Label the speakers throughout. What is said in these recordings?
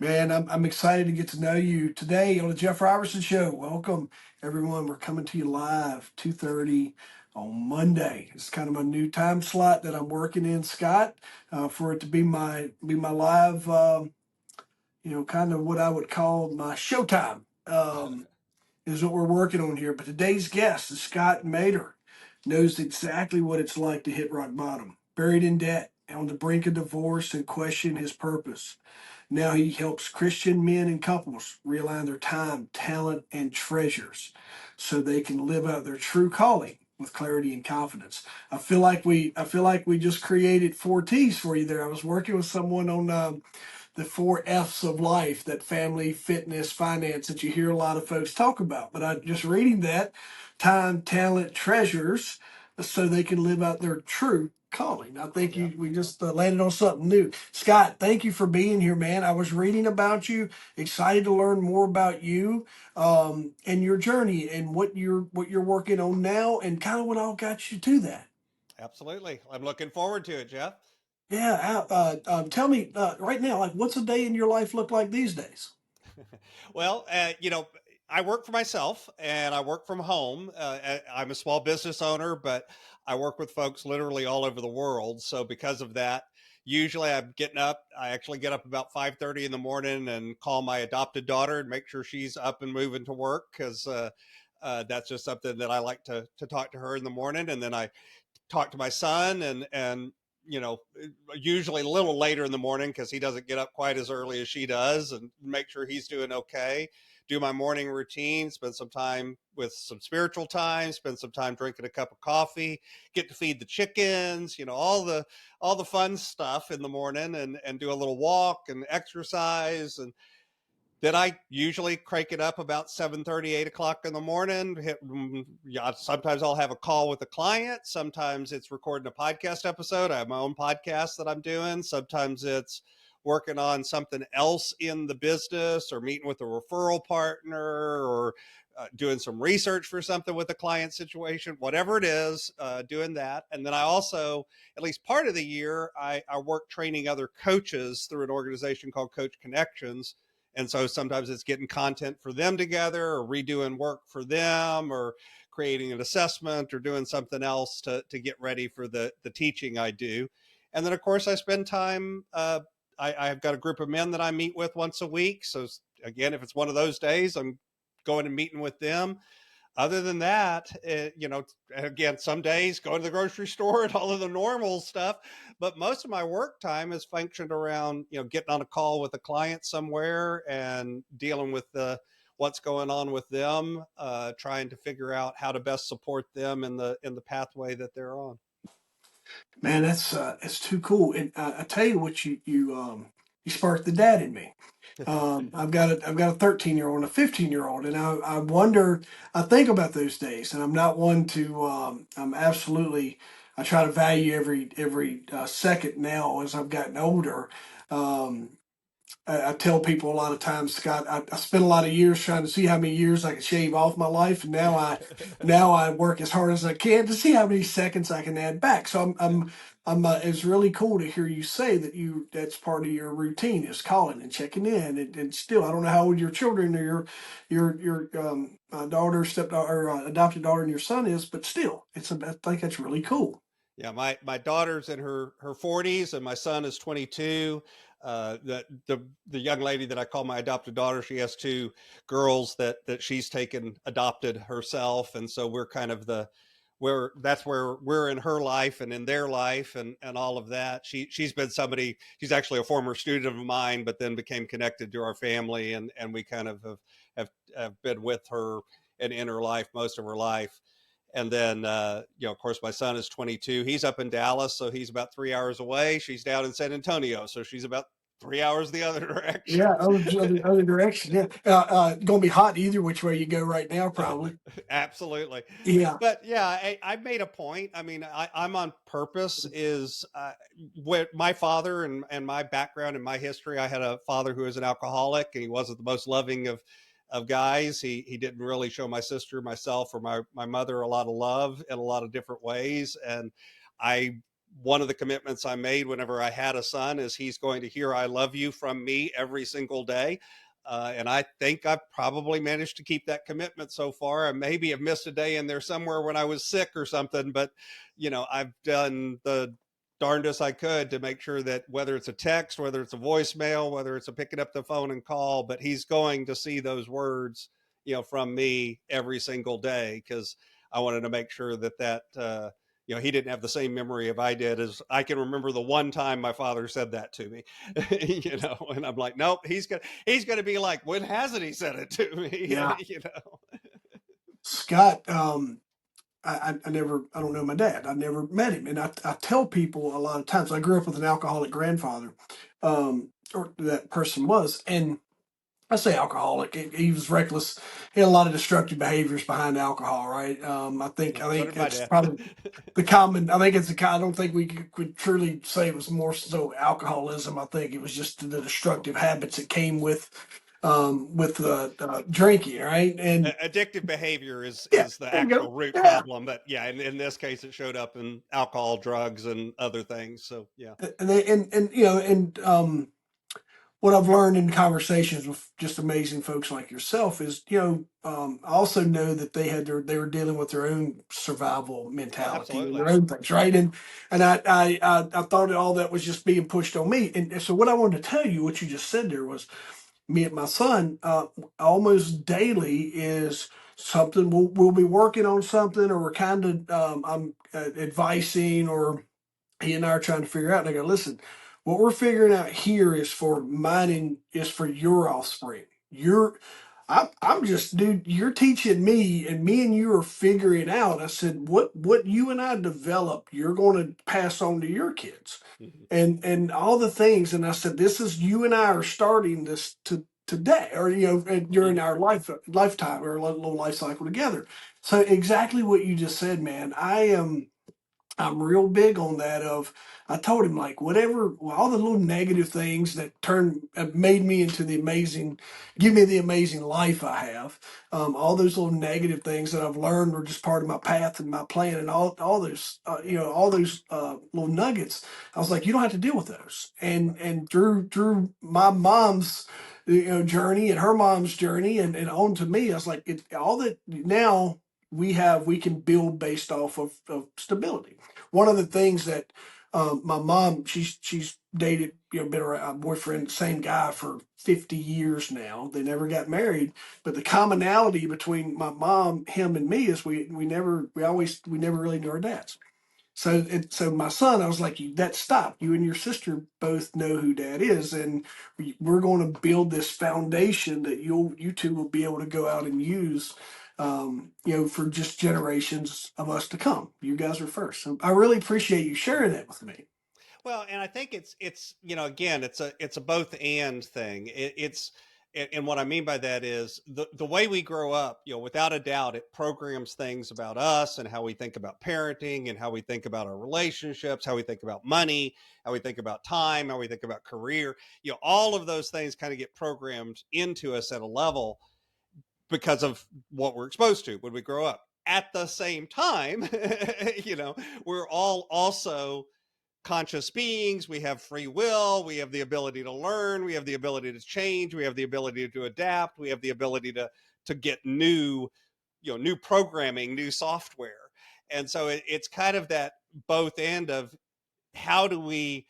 Speaker 1: Man, I'm excited to get to know you today on the Jeff Robertson Show. Welcome, everyone. We're coming to you live 2:30 on Monday. It's kind of a new time slot that I'm working in, Scott, for it to be my live, kind of what I would call my showtime. Is what we're working on here. But today's guest is Scott Maderer. Knows exactly what it's like to hit rock bottom, buried in debt, on the brink of divorce, and question his purpose. Now he helps Christian men and couples realign their time, talent, and treasures so they can live out their true calling with clarity and confidence. I feel like we just created four T's for you there. I was working with someone on the four F's of life, that family, fitness, finance, that you hear a lot of folks talk about. But I just reading that time, talent, treasures so they can live out their true calling. I think
Speaker 2: Yeah.
Speaker 1: we just landed on something new. Scott, thank you for being here, man. I was reading about you, excited to learn more about you and your journey and what you're working on now and kind of what all got you to that.
Speaker 2: Absolutely. I'm looking forward to it, Jeff.
Speaker 1: Yeah, tell me right now, like, what's a day in your life look like these days?
Speaker 2: Well, I work for myself and I work from home. I'm a small business owner, but I work with folks literally all over the world. So because of that, usually I'm getting up. I actually get up about 5:30 in the morning and call my adopted daughter and make sure she's up and moving to work because that's just something that I like to talk to her in the morning. And then I talk to my son and you know usually a little later in the morning because he doesn't get up quite as early as she does, and make sure he's doing okay. Do my morning routine, spend some time with some spiritual time, spend some time drinking a cup of coffee, get to feed the chickens, all the fun stuff in the morning, and do a little walk and exercise. And then I usually crank it up about 7:30, 8 o'clock in the morning. Yeah, sometimes I'll have a call with a client. Sometimes it's recording a podcast episode. I have my own podcast that I'm doing. Sometimes it's working on something else in the business or meeting with a referral partner or doing some research for something with a client situation, whatever it is, doing that. And then I also, at least part of the year, I work training other coaches through an organization called Coach Connections, and so sometimes it's getting content for them together or redoing work for them or creating an assessment or doing something else to get ready for the teaching I do. And then, of course, I spend time. I've got a group of men that I meet with once a week. So, again, if it's one of those days, I'm going and meeting with them. Other than that, again, some days going to the grocery store and all of the normal stuff, but most of my work time is functioned around, getting on a call with a client somewhere and dealing with what's going on with them, trying to figure out how to best support them in the pathway that they're on.
Speaker 1: Man, that's too cool. And I tell you what, you sparked the dad in me. I've got a 13-year-old and a 15-year-old, and I wonder. I think about those days, and I'm not one to. I'm absolutely. I try to value every second now as I've gotten older. Um, I tell people a lot of times, Scott, I spent a lot of years trying to see how many years I could shave off my life, and now I work as hard as I can to see how many seconds I can add back. So it's really cool to hear you say that's part of your routine is calling and checking in, and still I don't know how old your children or your daughter, stepdaughter, or adopted daughter, and your son is, but still, I think that's really cool.
Speaker 2: Yeah, my daughter's in her 40s and my son is 22. The young lady that I call my adopted daughter, she has two girls that she's taken adopted herself, and so we're kind of where we're in her life and in their life and all of that. She's been somebody. She's actually a former student of mine, but then became connected to our family, and we kind of have been with her and in her life most of her life. And then, of course, my son is 22. He's up in Dallas, so he's about 3 hours away. She's down in San Antonio, so she's about 3 hours the other
Speaker 1: Yeah,
Speaker 2: direction.
Speaker 1: other direction. Yeah, gonna be hot either which way you go right now, probably.
Speaker 2: Absolutely.
Speaker 1: Yeah.
Speaker 2: But yeah, I made a point. I mean, I'm on purpose is with my father and my background and my history. I had a father who was an alcoholic, and he wasn't the most loving of guys. He didn't really show my sister, myself, or my mother a lot of love in a lot of different ways. And I one of the commitments I made whenever I had a son is he's going to hear I love you from me every single day. And I think I've probably managed to keep that commitment so far. I maybe have missed a day in there somewhere when I was sick or something, but I've done the darndest I could to make sure that whether it's a text, whether it's a voicemail, whether it's a picking up the phone and call, but he's going to see those words, from me every single day, because I wanted to make sure that he didn't have the same memory if I did, as I can remember the one time my father said that to me, and I'm like, nope, he's gonna be like, when hasn't he said it to me?
Speaker 1: Yeah. Scott, I don't know my dad. I never met him. And I tell people a lot of times, I grew up with an alcoholic grandfather, or that person was. And I say alcoholic. He was reckless. He had a lot of destructive behaviors behind alcohol, right? I
Speaker 2: So
Speaker 1: think
Speaker 2: did my
Speaker 1: it's
Speaker 2: dad.
Speaker 1: probably the common. I think it's the I don't think we could truly say it was more so alcoholism. I think it was just the destructive habits that came with drinking, right? And
Speaker 2: Addictive behavior is
Speaker 1: yeah,
Speaker 2: the
Speaker 1: there you go.
Speaker 2: actual root
Speaker 1: Yeah,
Speaker 2: problem, but yeah, in this case, it showed up in alcohol, drugs, and other things. So yeah.
Speaker 1: and what I've learned in conversations with just amazing folks like yourself is, I also know that they were dealing with their own survival
Speaker 2: Oh,
Speaker 1: mentality and
Speaker 2: absolutely.
Speaker 1: their own things, right? And I thought that all that was just being pushed on me. And so what I wanted to tell you, what you just said there was, me and my son, almost daily is something we'll be working on something, or we're kind of I'm advising, or he and I are trying to figure out. And I go, listen, what we're figuring out here is for is for your offspring. I'm just, dude, you're teaching me, and me and you are figuring out. I said, what you and I developed, you're going to pass on to your kids,
Speaker 2: Mhm.
Speaker 1: and all the things. And I said, this is, you and I are starting this today, or during
Speaker 2: Mhm.
Speaker 1: our lifetime, or a little life cycle together. So exactly what you just said, man. I'm real big on that. I told him, like, whatever, all the little negative things that made me into give me the amazing life I have. All those little negative things that I've learned were just part of my path and my plan, and all those little nuggets. I was like, you don't have to deal with those. And through my mom's journey and her mom's journey, and on to me, I was like, all that now we can build based off of stability. One of the things that my mom, she's dated, been around, boyfriend, same guy for 50 years now. They never got married, but the commonality between my mom, him, and me is we never really knew our dads. So my son, I was like, that stop. You and your sister both know who dad is, and we're going to build this foundation that you two will be able to go out and use, for just generations of us to come. You guys are first. So I really appreciate you sharing that with me.
Speaker 2: Well, and I think it's again, it's a both and thing. And what I mean by that is the way we grow up, without a doubt, it programs things about us and how we think about parenting and how we think about our relationships, how we think about money, how we think about time, how we think about career. All of those things kind of get programmed into us at a level because of what we're exposed to when we grow up. At the same time, we're all also conscious beings. We have free will. We have the ability to learn. We have the ability to change. We have the ability to adapt. We have the ability to get new programming, new software. And so it's kind of that both end of how do we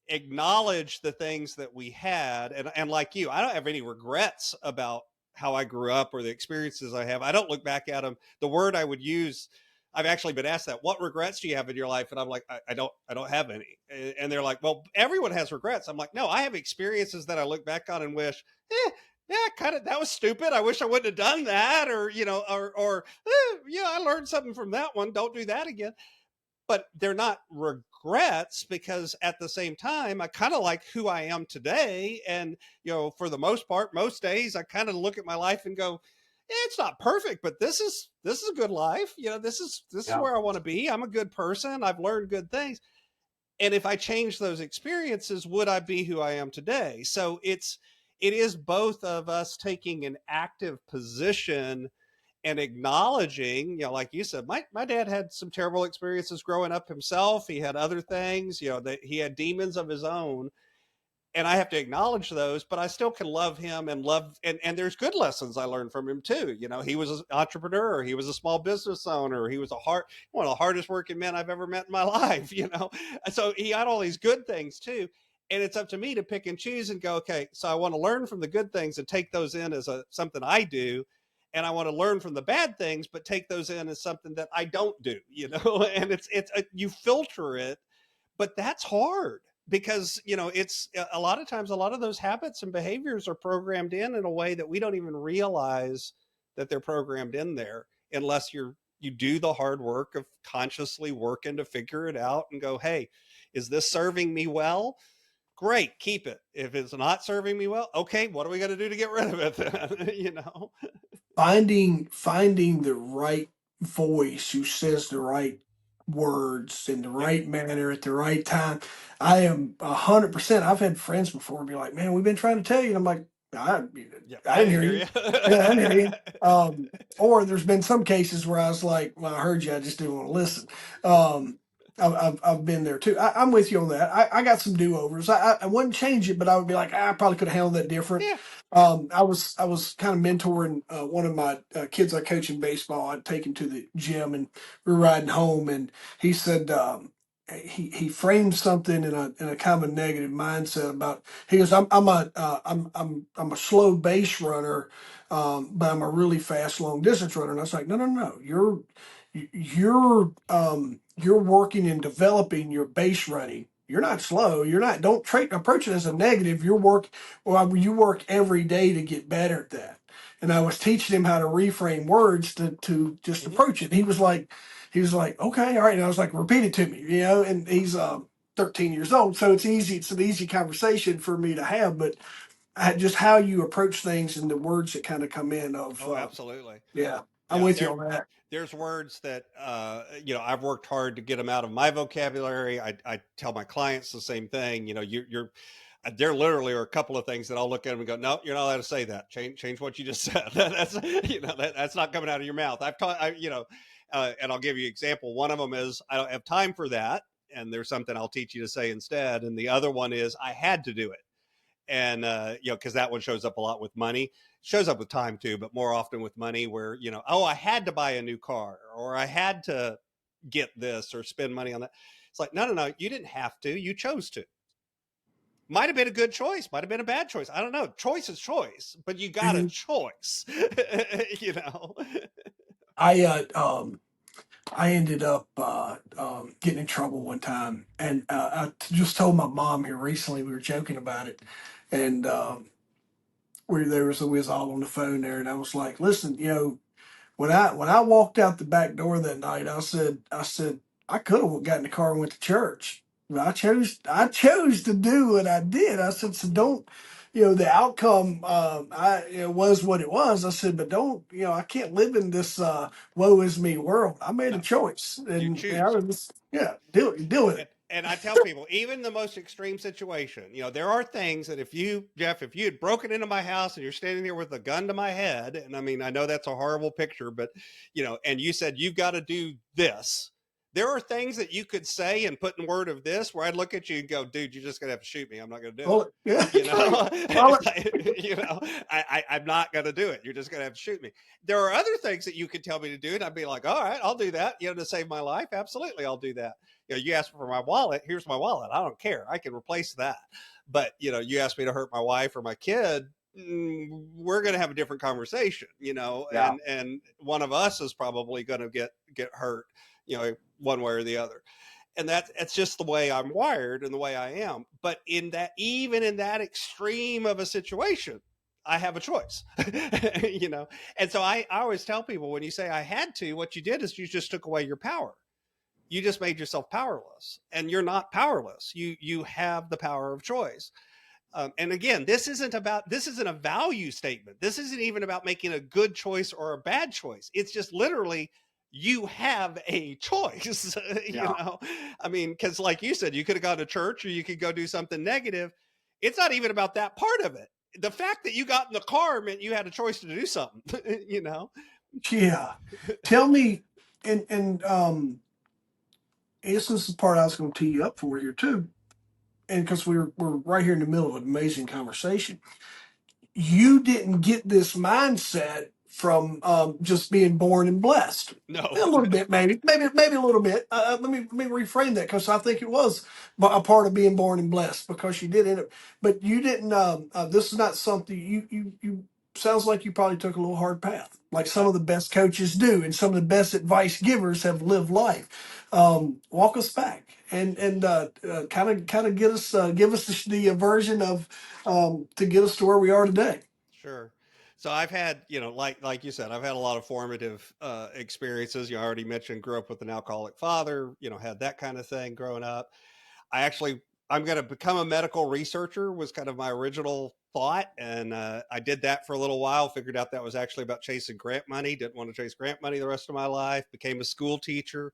Speaker 2: acknowledge the things that we had. And like you, I don't have any regrets about how I grew up or the experiences I have. I don't look back at them. The word I would use, I've actually been asked that, what regrets do you have in your life? And I'm like, I don't have any. And they're like, well, everyone has regrets. I'm like, no, I have experiences that I look back on and wish, yeah, kind of, that was stupid. I wish I wouldn't have done that. Or, yeah, I learned something from that one. Don't do that again. But they're not regrets, because at the same time, I kind of like who I am today. And, for the most part, most days, I kind of look at my life and go, it's not perfect, but this is a good life. This is
Speaker 1: Yeah.
Speaker 2: where I want to be. I'm a good person. I've learned good things. And if I change those experiences, would I be who I am today? So it is both of us taking an active position and acknowledging, like you said, my dad had some terrible experiences growing up himself. He had other things, that he had demons of his own, and I have to acknowledge those, but I still can love him and and there's good lessons I learned from him too. He was an entrepreneur, he was a small business owner, he was one of the hardest working men I've ever met in my life, So he had all these good things too. And it's up to me to pick and choose and go, okay, so I want to learn from the good things and take those in as something I do. And I want to learn from the bad things, but take those in as something that I don't do, and you filter it, but that's hard because it's a lot of times a lot of those habits and behaviors are programmed in a way that we don't even realize that they're programmed in there unless you do the hard work of consciously working to figure it out and go, hey, is this serving me well? Great, keep it. If it's not serving me well, okay, what are we going to do to get rid of it then?
Speaker 1: Finding the right voice who says the right words in the
Speaker 2: Yep.
Speaker 1: right manner at the right time. I am 100%. I've had friends before be like, "Man, we've been trying to tell you." And I'm like,
Speaker 2: Yep,
Speaker 1: I
Speaker 2: I
Speaker 1: didn't
Speaker 2: didn't
Speaker 1: hear
Speaker 2: hear
Speaker 1: you.
Speaker 2: you.
Speaker 1: Yeah, I didn't hear you. Or there's been some cases where I was like, "Well, I heard you. I just didn't want to listen." Um, I've been there too. I'm with you on that. I got some do overs. I wouldn't change it, but I would be like, I probably could have handled that different.
Speaker 2: Yeah.
Speaker 1: I was kind of mentoring one of my kids I coach in baseball. I'd take him to the gym, and we were riding home, and he said he framed something in a kind of a negative mindset about. He goes, I'm a slow base runner, but I'm a really fast long distance runner. And I was like, no, you're working and developing your base running. You're not slow. You're not. Don't approach it as a negative. You work every day to get better at that. And I was teaching him how to reframe words to just
Speaker 2: Mm-hmm.
Speaker 1: approach it. He was like, okay, all right. And I was like, repeat it to me, and he's 13 years old. So it's easy. It's an easy conversation for me to have, but just how you approach things and the words that kind of come in
Speaker 2: Oh, absolutely.
Speaker 1: yeah, I'm
Speaker 2: Yeah,
Speaker 1: with you on that.
Speaker 2: there's words that I've worked hard to get them out of my vocabulary. I tell my clients the same thing. You're there literally are a couple of things that I'll look at them and go, no, you're not allowed to say that. Change what you just said. That's not coming out of your mouth. I've taught and I'll give you an example. One of them is I don't have time for that, and there's something I'll teach you to say instead. And the other one is I had to do it. And because that one shows up a lot with money, shows up with time too, but more often with money, where oh, I had to buy a new car, or I had to get this or spend money on that. It's like, no, you didn't have to, you chose to. Might have been a good choice, might have been a bad choice, I don't know. Choice is choice, but you got a
Speaker 1: Mhm.
Speaker 2: choice. you know
Speaker 1: I I ended up getting in trouble one time, and I just told my mom here recently. We were joking about it, and we was all on the phone there, and I was like, "Listen, when I walked out the back door that night, I said I could have got in the car and went to church. But I chose to do what I did. I said, so don't, the outcome was what it was. I said, but don't, I can't live in this woe is me world. I made a
Speaker 2: no,
Speaker 1: choice,
Speaker 2: you
Speaker 1: and I
Speaker 2: choose.
Speaker 1: was deal with it.
Speaker 2: And I tell people, even the most extreme situation, there are things that Jeff, if you had broken into my house and you're standing there with a gun to my head, and I mean, I know that's a horrible picture, but, and you said, you've got to do this. There are things that you could say and put in word of this where I'd look at you and go, dude, you're just going to have to shoot me. I'm not going to do it.
Speaker 1: Well, yeah,
Speaker 2: You
Speaker 1: right.
Speaker 2: know,
Speaker 1: Well,
Speaker 2: it's like, I'm not going to do it. You're just going to have to shoot me. There are other things that you could tell me to do, and I'd be like, all right, I'll do that. To save my life. Absolutely. I'll do that. You asked for my wallet. Here's my wallet. I don't care. I can replace that. But, you asked me to hurt my wife or my kid. We're going to have a different conversation,
Speaker 1: yeah.
Speaker 2: and one of us is probably going to get hurt, one way or the other. And that's just the way I'm wired and the way I am. But even in that extreme of a situation, I have a choice, And so I always tell people, when you say I had to, what you did is you just took away your power. You just made yourself powerless, and you're not powerless. You have the power of choice. And again, this isn't a value statement. This isn't even about making a good choice or a bad choice. It's just literally, you have a choice.
Speaker 1: Yeah.
Speaker 2: I mean, because like you said, you could have gone to church or you could go do something negative. It's not even about that part of it. The fact that you got in the car meant you had a choice to do something,
Speaker 1: Yeah. Tell me, and this is the part I was going to tee you up for here too, and because we're right here in the middle of an amazing conversation. You didn't get this mindset from just being born and blessed. A
Speaker 2: No.
Speaker 1: little bit, maybe a little bit. Let me reframe that because I think it was a part of being born and blessed because you did it, but you didn't. This is not something you. Sounds like you probably took a little hard path, like some
Speaker 2: I,
Speaker 1: of the best coaches do, and some of the best advice givers have lived life. Walk us back and kind of get us give us the version of to get us to where we are today.
Speaker 2: Sure. So I've had, like you said, I've had a lot of formative experiences. You already mentioned grew up with an alcoholic father, had that kind of thing growing up. I actually, I'm going to become a medical researcher was kind of my original thought. And I did that for a little while, figured out that was actually about chasing grant money. Didn't want to chase grant money the rest of my life, became a school teacher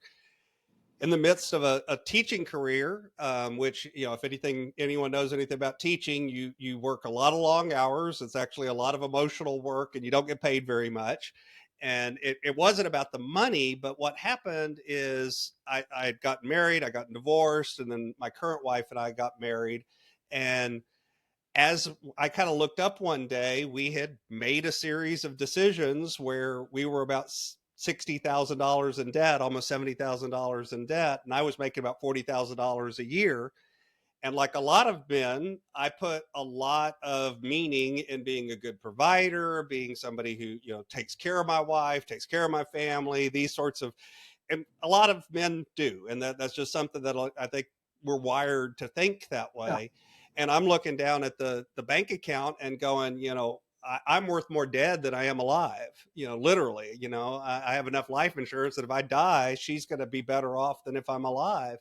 Speaker 2: in the midst of a teaching career, which, if anyone knows anything about teaching, you work a lot of long hours. It's actually a lot of emotional work, and you don't get paid very much. And it wasn't about the money, but what happened is I had gotten married, I got divorced, and then my current wife and I got married. And as I kind of looked up one day, we had made a series of decisions where we were about $60,000 in debt, almost $70,000 in debt, and I was making about $40,000 a year. And like a lot of men, I put a lot of meaning in being a good provider, being somebody who takes care of my wife, takes care of my family, these sorts of, and a lot of men do, and that's just something that I think we're wired to think that
Speaker 1: Yeah.
Speaker 2: way. And I'm looking down at the bank account and going, I'm worth more dead than I am alive. Literally, I have enough life insurance that if I die, she's going to be better off than if I'm alive.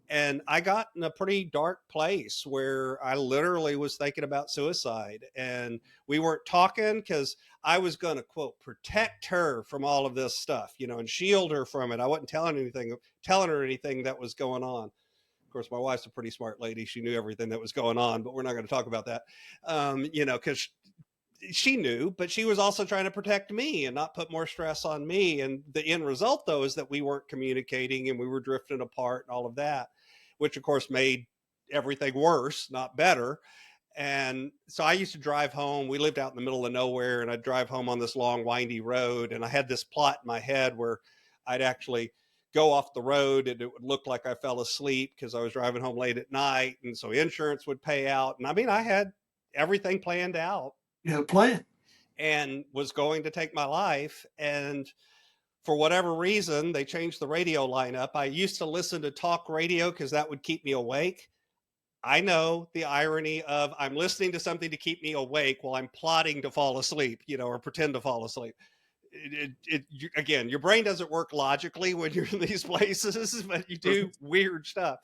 Speaker 2: And I got in a pretty dark place where I literally was thinking about suicide. And we weren't talking because I was going to, quote, protect her from all of this stuff, and shield her from it. I wasn't telling her anything that was going on. Of course, my wife's a pretty smart lady. She knew everything that was going on, but we're not going to talk about that, because she knew, but she was also trying to protect me and not put more stress on me. And the end result, though, is that we weren't communicating and we were drifting apart and all of that, which of course made everything worse, not better. And so I used to drive home. We lived out in the middle of nowhere, and I'd drive home on this long, windy road. And I had this plot in my head where I'd actually go off the road and it would look like I fell asleep because I was driving home late at night. And so insurance would pay out. And I mean, I had everything planned out
Speaker 1: You had a plan.
Speaker 2: and was going to take my life. And for whatever reason, they changed the radio lineup. I used to listen to talk radio because that would keep me awake. I know the irony of I'm listening to something to keep me awake while I'm plotting to fall asleep, or pretend to fall asleep. Again, your brain doesn't work logically when you're in these places, but you do weird stuff.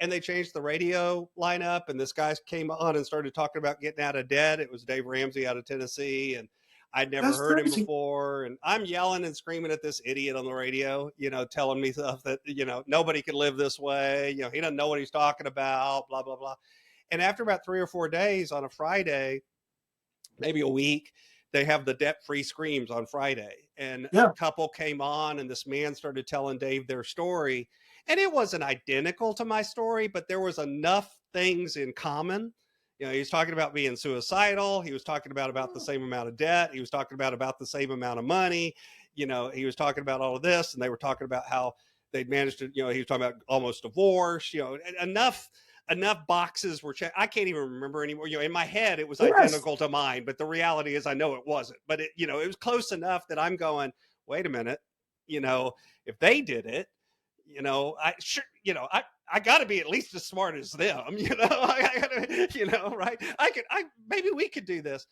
Speaker 2: And they changed the radio lineup, and this guy came on and started talking about getting out of debt. It was Dave Ramsey out of Tennessee, and I'd never
Speaker 1: That's
Speaker 2: heard him
Speaker 1: crazy.
Speaker 2: before. And I'm yelling and screaming at this idiot on the radio, telling me stuff that, nobody can live this way. He doesn't know what he's talking about, blah, blah, blah. And after about 3 or 4 days on a Friday, maybe a week, they have the debt-free screams on Friday. And a
Speaker 1: Yeah.
Speaker 2: couple came on, and this man started telling Dave their story. And it wasn't identical to my story, but there was enough things in common. He was talking about being suicidal. He was talking about the same amount of debt. He was talking about the same amount of money. He was talking about all of this, and they were talking about how they'd managed to, he was talking about almost divorce, enough boxes were checked. I can't even remember anymore. In my head, it was
Speaker 1: Yes.
Speaker 2: identical to mine, but the reality is I know it wasn't. But it was close enough that I'm going, wait a minute, if they did it, I sure, I got to be at least as smart as them, I gotta, right? Maybe we could do this.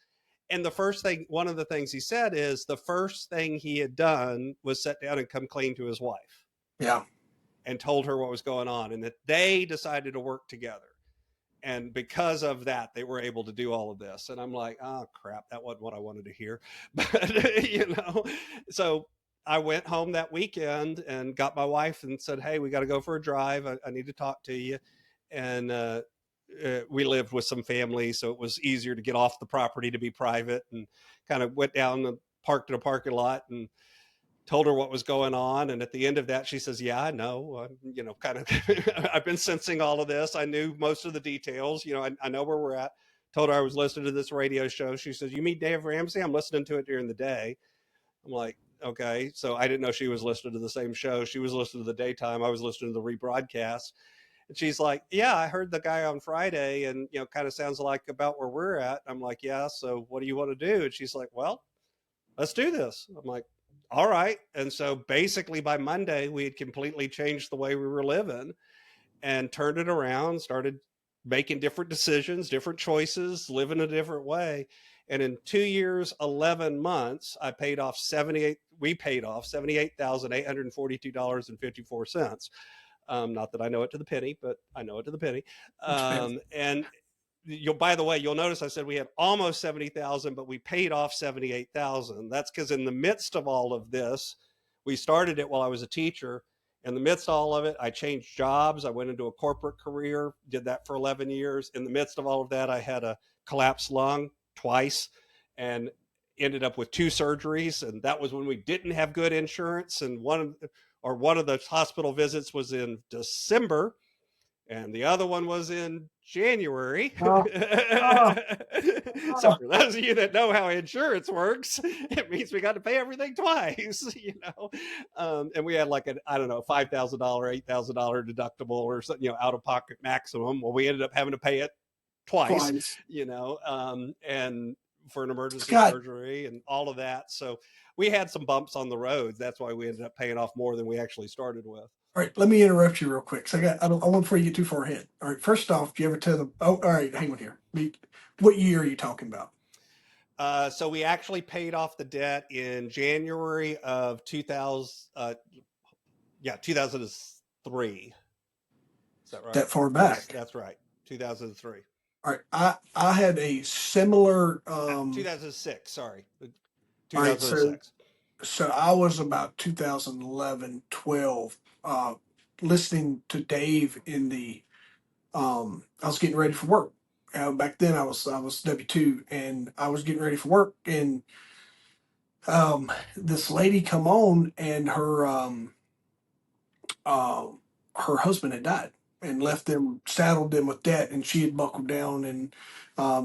Speaker 2: And one of the things he said is the first thing he had done was sit down and come clean to his wife
Speaker 1: Yeah.
Speaker 2: and told her what was going on and that they decided to work together. And because of that, they were able to do all of this. And I'm like, oh crap, that wasn't what I wanted to hear. But, so I went home that weekend and got my wife and said, hey, we got to go for a drive. I need to talk to you. And, we lived with some family, so it was easier to get off the property to be private, and kind of went down the parked in a parking lot and told her what was going on. And at the end of that, she says, yeah, I know, you know, kind of, I've been sensing all of this. I knew most of the details, you know, I know where we're at. Told her I was listening to this radio show. She says, you meet Dave Ramsey? I'm listening to it during the day. I'm like, okay. So I didn't know she was listening to the same show. She was listening to the daytime. I was listening to the rebroadcast. And she's like, yeah, I heard the guy on Friday and, you know, kind of sounds like about where we're at. I'm like, yeah. So what do you want to do? And she's like, well, let's do this. I'm like, all right. And so basically by Monday, we had completely changed the way we were living and turned it around, started making different decisions, different choices, living a different way. And in 2 years, 11 months, we paid off $78,842.54. Not that I know it to the penny, but I know it to the penny. And by the way, you'll notice I said we had almost 70,000, but we paid off 78,000. That's because in the midst of all of this, we started it while I was a teacher. In the midst of all of it, I changed jobs. I went into a corporate career, did that for 11 years. In the midst of all of that, I had a collapsed lung twice and ended up with 2 surgeries. And that was when we didn't have good insurance. And one of the hospital visits was in December. And the other one was in January. So for those of you that know how insurance works, it means we got to pay everything twice, you know. And we had like I don't know, $5,000, $8,000 deductible or something, you know, out of pocket maximum. Well, we ended up having to pay it twice. You know, and for an emergency surgery and all of that. So we had some bumps on the road. That's why we ended up paying off more than we actually started with.
Speaker 1: All right, let me interrupt you real quick. So I want before you get too far ahead. All right, first off, do you ever tell them? Oh, all right, hang on here. What year are you talking about?
Speaker 2: So we actually paid off the debt in January of 2000. 2003. Is that right?
Speaker 1: That far back?
Speaker 2: That's right. 2003.
Speaker 1: All right, I had a similar.
Speaker 2: 2006. Sorry,
Speaker 1: 2006.
Speaker 2: All right,
Speaker 1: so I was about 2011, 12, listening to Dave in the. I was getting ready for work. Back then, I was W-2, and I was getting ready for work, and this lady come on, and her husband had died and left them, saddled them with debt, and she had buckled down, and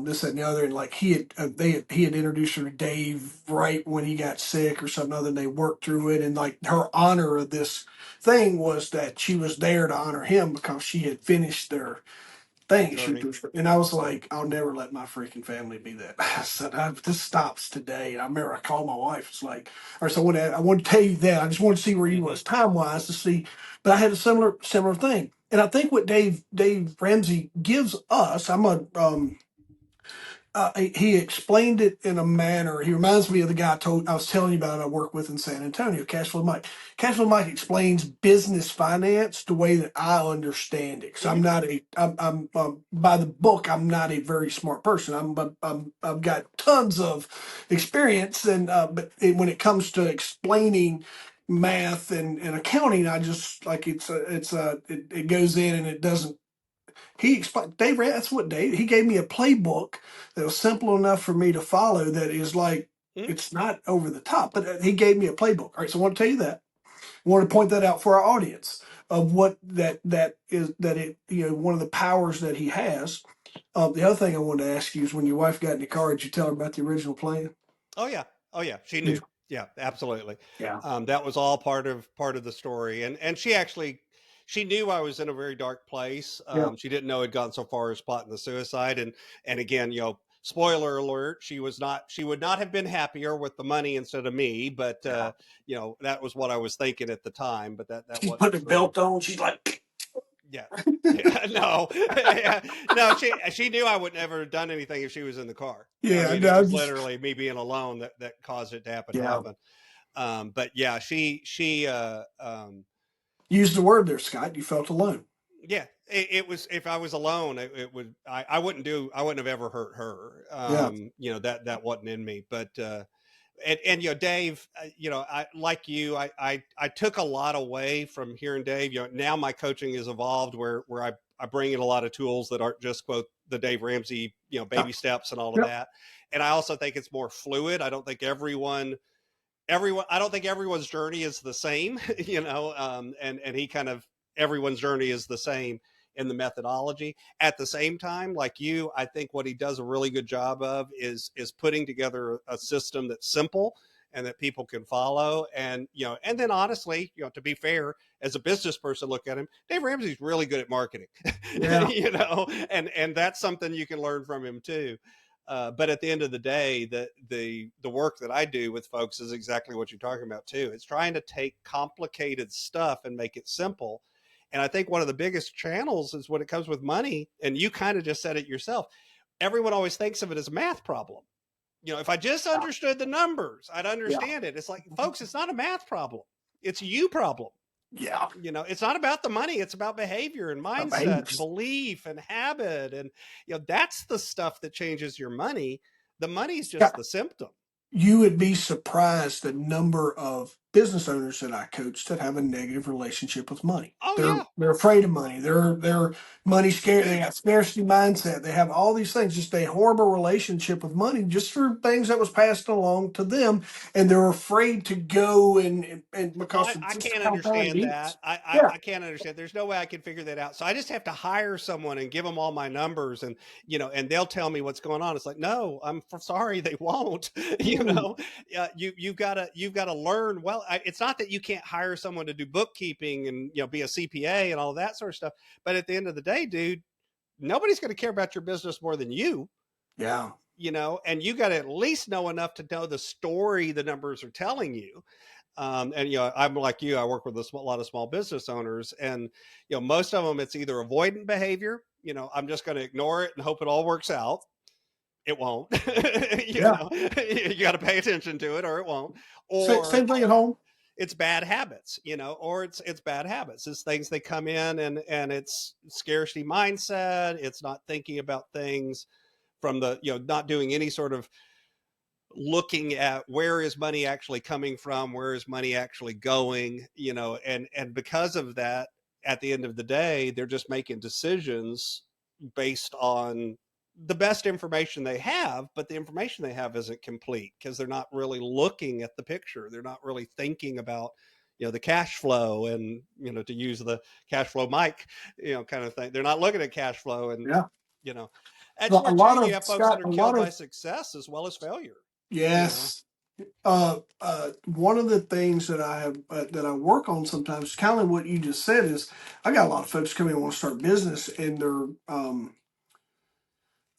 Speaker 1: this, that, and the other, and like he had introduced her to Dave right when he got sick or something other, and they worked through it, and like her honor of this thing was that she was there to honor him because she had finished their thing. And I was like, I'll never let my freaking family be that. I said, this stops today. And I remember I called my wife. It's like, all right, so I want to tell you that. I just want to see where you was time wise to see. But I had a similar thing. And I think what Dave Ramsey gives us, he explained it in a manner. He reminds me of the guy I was telling you about I work with in San Antonio, Cashflow Mike. Cashflow Mike explains business finance the way that I understand it. Because I'm not I'm by the book. I'm not a very smart person. I've got tons of experience, and but when it comes to explaining math and accounting, I just like it goes in and it doesn't. He explained, Dave, that's what Dave, he gave me a playbook that was simple enough for me to follow that is like, it's not over the top, but he gave me a playbook. All right, so I want to tell you that. I want to point that out for our audience of what that is, that it, you know, one of the powers that he has. The other thing I wanted to ask you is when your wife got in the car, did you tell her about the original plan?
Speaker 2: Oh yeah. She knew. Yeah, absolutely.
Speaker 1: Yeah.
Speaker 2: That was all part of the story. And she knew I was in a very dark place. She didn't know it gone so far as plotting the suicide. And again, you know, spoiler alert, she would not have been happier with the money instead of me. But you know, that was what I was thinking at the time. But that
Speaker 1: she put the belt on. She's like,
Speaker 2: no, no. She knew I would never have done anything if she was in the car.
Speaker 1: Yeah,
Speaker 2: I mean, it was literally me being alone that caused it to happen. But yeah, she
Speaker 1: used the word there, Scott. You felt alone.
Speaker 2: Yeah, it was. If I was alone, it would. I wouldn't have ever hurt her. You know, that wasn't in me. But and you know, Dave, you know, I took a lot away from hearing Dave. You know, now my coaching is evolved where I bring in a lot of tools that aren't just quote the Dave Ramsey, you know, baby steps and all of that. And I also think it's more fluid. I don't think everyone I don't think everyone's journey is the same, and he kind of, everyone's journey is the same in the methodology. At the same time, like you, I think what he does a really good job of is putting together a system that's simple and that people can follow. And, and then honestly, to be fair, as a business person, look at him, Dave Ramsey's really good at marketing,
Speaker 1: Yeah.
Speaker 2: and that's something you can learn from him too. But at the end of the day, the work that I do with folks is exactly what you're talking about too. It's trying to take complicated stuff and make it simple. And I think one of the biggest channels is when it comes with money, and you kind of just said it yourself. Everyone always thinks of it as a math problem. If I just understood the numbers, I'd understand it. It's like, folks, it's not a math problem. It's a you problem.
Speaker 1: Yeah.
Speaker 2: It's not about the money. It's about behavior and mindset and belief and habit. And, that's the stuff that changes your money. The money's just the symptom.
Speaker 1: You would be surprised the number of business owners that I coach that have a negative relationship with money.
Speaker 2: Oh,
Speaker 1: They're afraid of money. They're money scared. They have scarcity mindset. They have all these things. Just a horrible relationship with money, just for things that was passed along to them, and they're afraid to go and because
Speaker 2: I
Speaker 1: just
Speaker 2: can't
Speaker 1: how bad
Speaker 2: understand
Speaker 1: it
Speaker 2: that.
Speaker 1: is.
Speaker 2: I can't understand. There's no way I can figure that out. So I just have to hire someone and give them all my numbers, and and they'll tell me what's going on. It's like, no, I'm sorry, they won't. You've got to learn. Well, it's not that you can't hire someone to do bookkeeping and be a CPA and all that sort of stuff. But at the end of the day, dude, nobody's going to care about your business more than you.
Speaker 1: Yeah.
Speaker 2: And you got to at least know enough to know the story the numbers are telling you. And I'm like you. I work with a lot of small business owners, and most of them, it's either avoidant behavior. I'm just going to ignore it and hope it all works out. It won't. You got to pay attention to it, or it won't. Or
Speaker 1: same thing at home.
Speaker 2: It's bad habits, or it's bad habits. It's things they come in and it's scarcity mindset. It's not thinking about things from the, not doing any sort of looking at where is money actually coming from, where is money actually going, and because of that, at the end of the day, they're just making decisions based on the best information they have, but the information they have isn't complete because they're not really looking at the picture. They're not really thinking about, the cash flow and, to use the cash flow mic, kind of thing. They're not looking at cash flow. And, that's where too, you have folks that are killed by success as well as failure.
Speaker 1: Yes. One of the things that I have that I work on sometimes, kind of what you just said, is I got a lot of folks coming and want to start business, and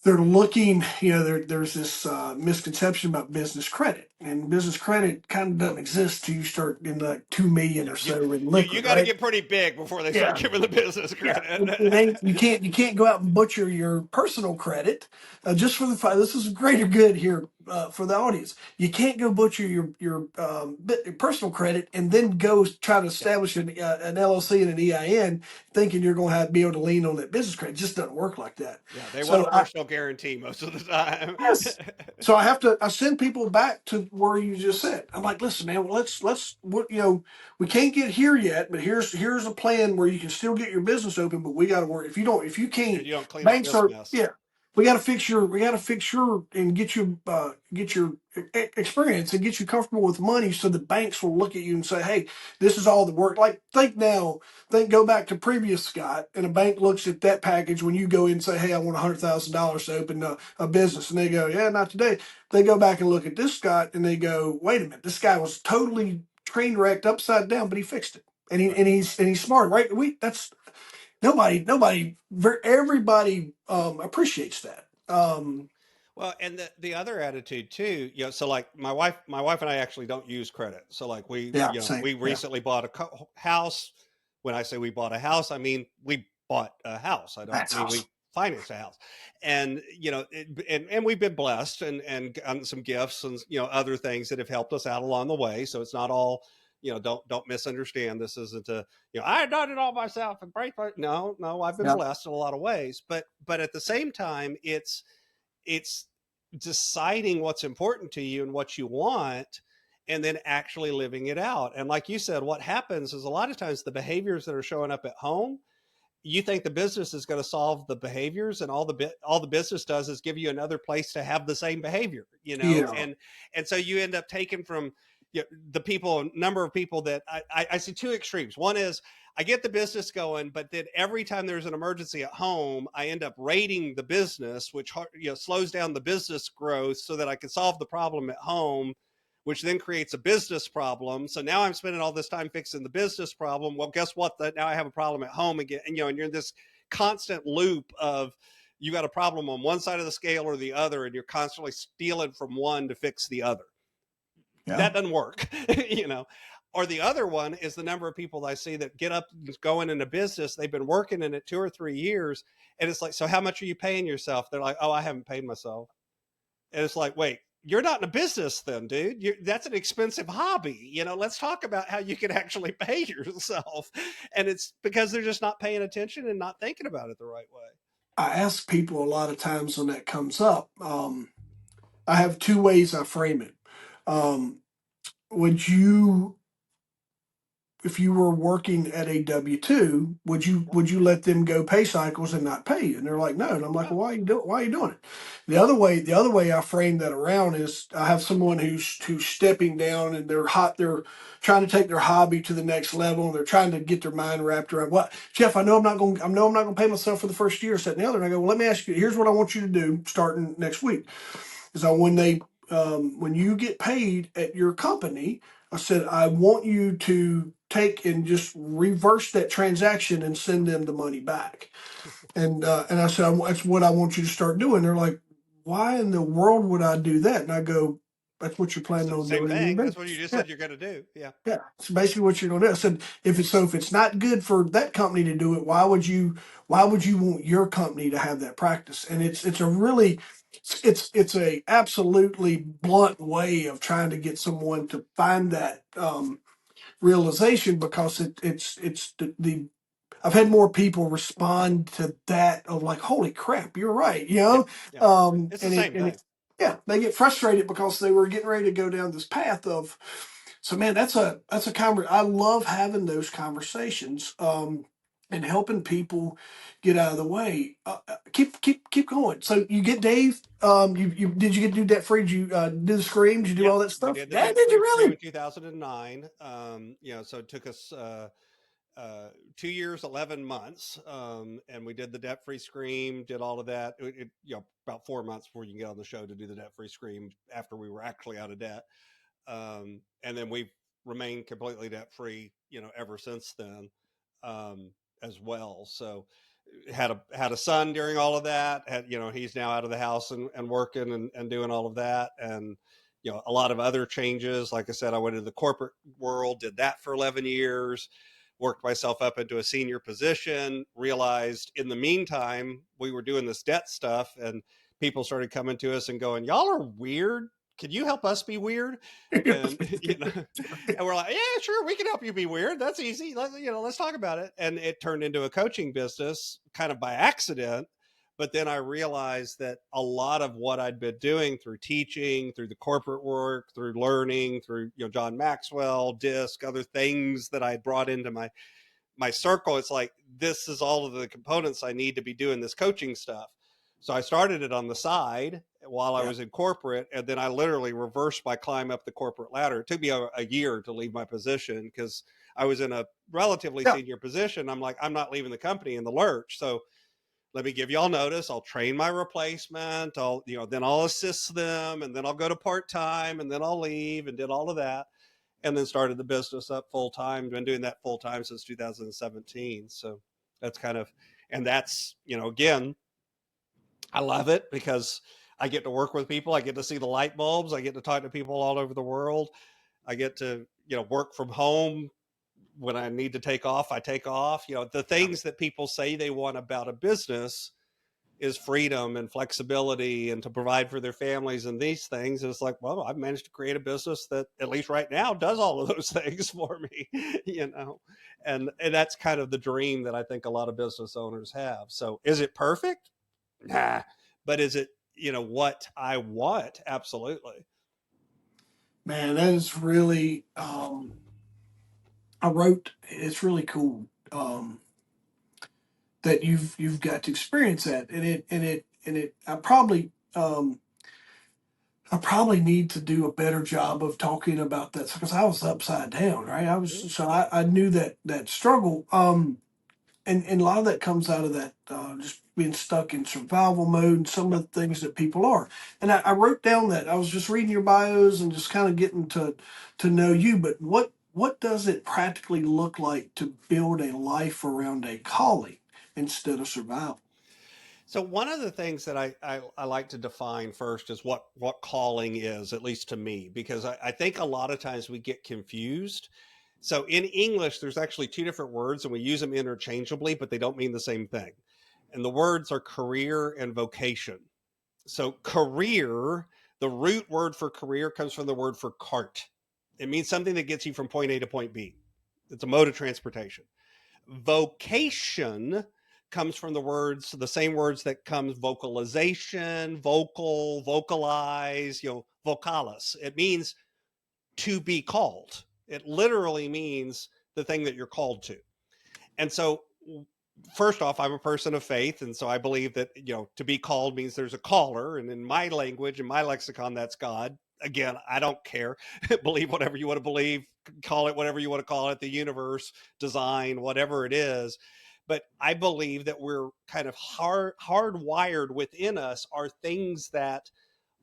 Speaker 1: they're looking, there's this misconception about business credit, and business credit kind of doesn't exist till you start in like 2 million or so in liquid.
Speaker 2: You got to get pretty big before they start giving the business credit.
Speaker 1: You can't go out and butcher your personal credit. Just for the this is greater good here for the audience. You can't go butcher your personal credit and then go try to establish an LLC and an EIN, thinking you're going to be able to lean on that business credit. It just doesn't work like that.
Speaker 2: Yeah, they want a personal guarantee most of the time.
Speaker 1: Yes. So I send people back to where you just said. I'm like, listen, man, let's we can't get here yet, but here's a plan where you can still get your business open, but we got to work. If you can't,
Speaker 2: you don't clean
Speaker 1: banks
Speaker 2: up this mess.
Speaker 1: Yeah. We got to fix your and get your experience and get you comfortable with money, so the banks will look at you and say, hey, this is all the work. Like go back to previous Scott, and a bank looks at that package when you go in and say, hey, I want $100,000 to open a business, and they go, yeah, not today. They go back and look at this Scott, and they go, wait a minute, this guy was totally train wrecked upside down, but he fixed it, and he's smart, right? Everybody appreciates that.
Speaker 2: Well, and the other attitude too, so like my wife and I actually don't use credit. So like we recently bought a house. When I say we bought a house, I mean we bought a house. I don't mean we financed a house. And and we've been blessed and gotten some gifts and other things that have helped us out along the way. So it's not all, don't misunderstand. This isn't I done it all myself and no, I've been blessed in a lot of ways. But at the same time, it's deciding what's important to you and what you want, and then actually living it out. And like you said, what happens is a lot of times the behaviors that are showing up at home, you think the business is going to solve the behaviors, and all the business does is give you another place to have the same behavior, and so you end up taking from the number of people that I see two extremes. One is I get the business going, but then every time there's an emergency at home, I end up raiding the business, which slows down the business growth so that I can solve the problem at home, which then creates a business problem. So now I'm spending all this time fixing the business problem. Well, guess what? Now I have a problem at home again, and you're in this constant loop of you got a problem on one side of the scale or the other, and you're constantly stealing from one to fix the other.
Speaker 1: Yeah.
Speaker 2: That doesn't work, Or the other one is the number of people I see that get up going into business. They've been working in it 2 or 3 years. And it's like, so how much are you paying yourself? They're like, oh, I haven't paid myself. And it's like, wait, you're not in a business then, dude. That's an expensive hobby. Let's talk about how you can actually pay yourself. And it's because they're just not paying attention and not thinking about it the right way.
Speaker 1: I ask people a lot of times when that comes up. I have two ways I frame it. Um, would you, if you were working at a W-2, would you let them go pay cycles and not pay you? And they're like, no. And I'm like,
Speaker 2: No.
Speaker 1: well, why are you doing it? The other way I frame that around is I have someone who's stepping down and they're trying to take their hobby to the next level and they're trying to get their mind wrapped around what, Jeff, I know I'm not going to pay myself for the first year, that and the other. And I go, well, let me ask you, here's what I want you to do starting next week. So when you get paid at your company, I said, I want you to take and just reverse that transaction and send them the money back. And I said, that's what I want you to start doing. They're like, why in the world would I do that? And I go, that's what you're planning on
Speaker 2: Same
Speaker 1: doing in your
Speaker 2: thing. That's what you
Speaker 1: business.
Speaker 2: just
Speaker 1: Yeah.
Speaker 2: said you're going to do. Yeah.
Speaker 1: Yeah, it's basically what you're going to do. I said, if it's not good for that company to do it, why would you want your company to have that practice? And it's a really it's a absolutely blunt way of trying to get someone to find that realization, because it's the I've had more people respond to that of like, holy crap, you're right,
Speaker 2: Yeah. Yeah. It's the
Speaker 1: and it
Speaker 2: same
Speaker 1: and
Speaker 2: thing.
Speaker 1: it yeah, they get frustrated because they were getting ready to go down this path of. So man, I love having those conversations, and helping people get out of the way. Keep going. So you get Dave. Did you get to do debt free? Did you do the screams? Did you do
Speaker 2: Yep.
Speaker 1: all that
Speaker 2: We
Speaker 1: stuff?
Speaker 2: did the
Speaker 1: Yeah,
Speaker 2: debt
Speaker 1: did you
Speaker 2: free scream
Speaker 1: really?
Speaker 2: in 2009. So it took us 2 years, 11 months. And we did the debt free scream, did all of that. About 4 months before you can get on the show to do the debt free scream after we were actually out of debt. And then we've remained completely debt free, ever since then, as well. So had a son during all of that. He's now out of the house and working and doing all of that. And, a lot of other changes. Like I said, I went into the corporate world, did that for 11 years, worked myself up into a senior position, realized in the meantime, we were doing this debt stuff and people started coming to us and going, y'all are weird. Can you help us be weird? And, and we're like, yeah, sure. We can help you be weird. That's easy. Let's talk about it. And it turned into a coaching business kind of by accident. But then I realized that a lot of what I'd been doing through teaching, through the corporate work, through learning, through John Maxwell, DISC, other things that I brought into my circle, it's like, this is all of the components I need to be doing this coaching stuff. So I started it on the side while I
Speaker 1: Yeah.
Speaker 2: was in corporate, and then I literally reversed my climb up the corporate ladder. It took me a year to leave my position because I was in a relatively
Speaker 1: Yeah.
Speaker 2: senior position. I'm like, I'm not leaving the company in the lurch. So let me give y'all notice. I'll train my replacement. Then I'll assist them, and then I'll go to part-time, and then I'll leave, and did all of that. And then started the business up full time. Been doing that full time since 2017. So that's and that's, again, I love it because I get to work with people. I get to see the light bulbs. I get to talk to people all over the world. I get to, work from home. When I need to take off, I take off. The things that people say they want about a business is freedom and flexibility and to provide for their families and these things. And it's like, well, I've managed to create a business that at least right now does all of those things for me, and that's kind of the dream that I think a lot of business owners have. So is it perfect? Nah. But is it, what I want? Absolutely.
Speaker 1: Man, that is really. It's really cool, that you've got to experience that, and it. I probably. I probably need to do a better job of talking about that because I was upside down, right? I knew that struggle. And a lot of that comes out of that just being stuck in survival mode and some of the things that people are. And I wrote down that I was just reading your bios and just kind of getting to know you. But what does it practically look like to build a life around a calling instead of survival?
Speaker 2: So one of the things that I like to define first is what calling is, at least to me, because I think a lot of times we get confused. So in English, there's actually two different words and we use them interchangeably, but they don't mean the same thing. And the words are career and vocation. So career, the root word for career comes from the word for cart. It means something that gets you from point A to point B. It's a mode of transportation. Vocation comes from the same words that comes vocalization, vocal, vocalize, vocalis. It means to be called. It literally means the thing that you're called to. And so first off, I'm a person of faith, and so I believe that to be called means there's a caller, and in my language, in my lexicon, that's God. Again, I don't care. Believe whatever you want to believe, call it whatever you want to call it, the universe, design, whatever it is. But I believe that we're kind of hardwired within us are things that